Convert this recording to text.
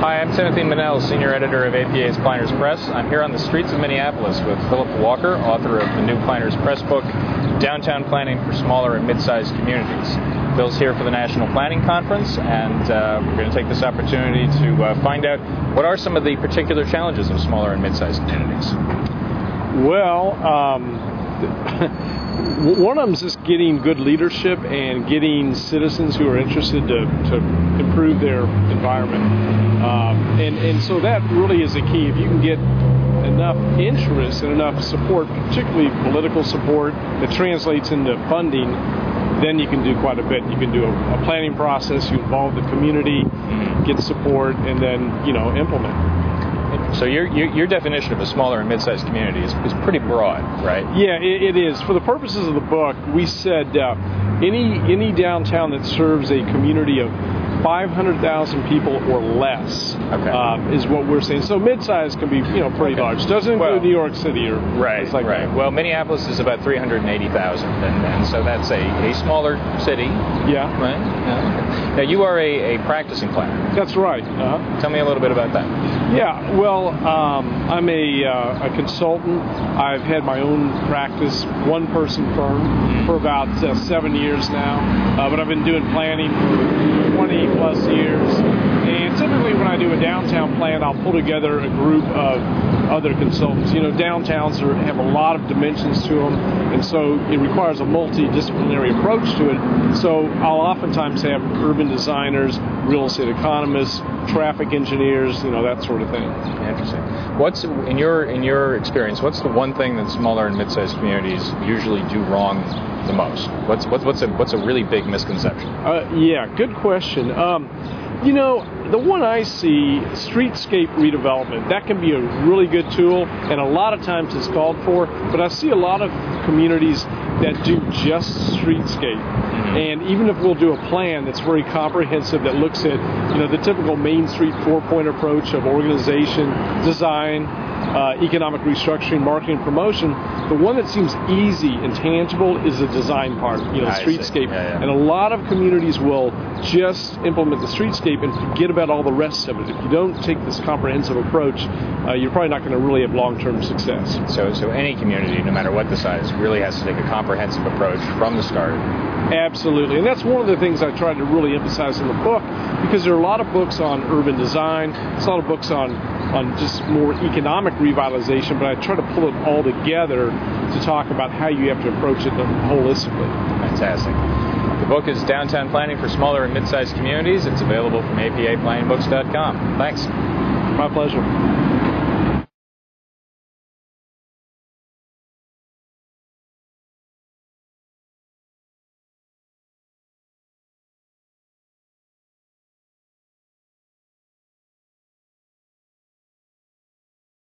Hi, I'm Timothy Mennel, Senior Editor of APA's Planners Press. I'm here on the streets of Minneapolis with Philip Walker, author of the new Planners Press book, Downtown Planning for Smaller and Midsized Communities. Phil's here for the National Planning Conference, and we're going to take this opportunity to find out what are some of the particular challenges of smaller and midsized communities. Well, one of them is just getting good leadership and getting citizens who are interested to improve their environment. And so that really is the key. If you can get enough interest and enough support, particularly political support, that translates into funding, then you can do quite a bit. You can do a planning process, you involve the community, get support, and then, implement. So your definition of a smaller and mid-sized community is pretty broad, right? Yeah, it is. For the purposes of the book, we said any downtown that serves a community of 500,000 people or less is what we're saying. So mid-size can be, pretty large. Doesn't include New York City or right. that. Well, Minneapolis is about 380,000, and so that's a smaller city. Yeah. Right. Now you are a practicing planner. That's right. Tell me a little bit about that. Yeah. Well, I'm a consultant. I've had my own practice, one-person firm, for about 7 years now. But I've been doing planning for 20 plus years, and typically when I do a downtown plan, I'll pull together a group of other consultants. Downtowns have a lot of dimensions to them, and so it requires a multidisciplinary approach to it. So I'll oftentimes have urban designers, real estate economists, traffic engineers, that sort of thing. Interesting. What's in your experience? What's the one thing that smaller and mid-sized communities usually do wrong the most? What's a really big misconception? Yeah, good question. The one I see, streetscape redevelopment, that can be a really good tool, and a lot of times it's called for, but I see a lot of communities that do just streetscape. And even if we'll do a plan that's very comprehensive, that looks at, the typical Main Street four-point approach of organization, design, economic restructuring, marketing, promotion, the one that seems easy and tangible is the design part, streetscape. Yeah. And a lot of communities will just implement the streetscape and forget about all the rest of it. If you don't take this comprehensive approach, you're probably not going to really have long-term success. So any community, no matter what the size, really has to take a comprehensive approach from the start. Absolutely. And that's one of the things I tried to really emphasize in the book, because there are a lot of books on urban design, there's a lot of books on just more economic revitalization, but I try to pull it all together to talk about how you have to approach it holistically. Fantastic. The book is Downtown Planning for Smaller and Midsized Communities. It's available from APAPlanningBooks.com. Thanks. My pleasure.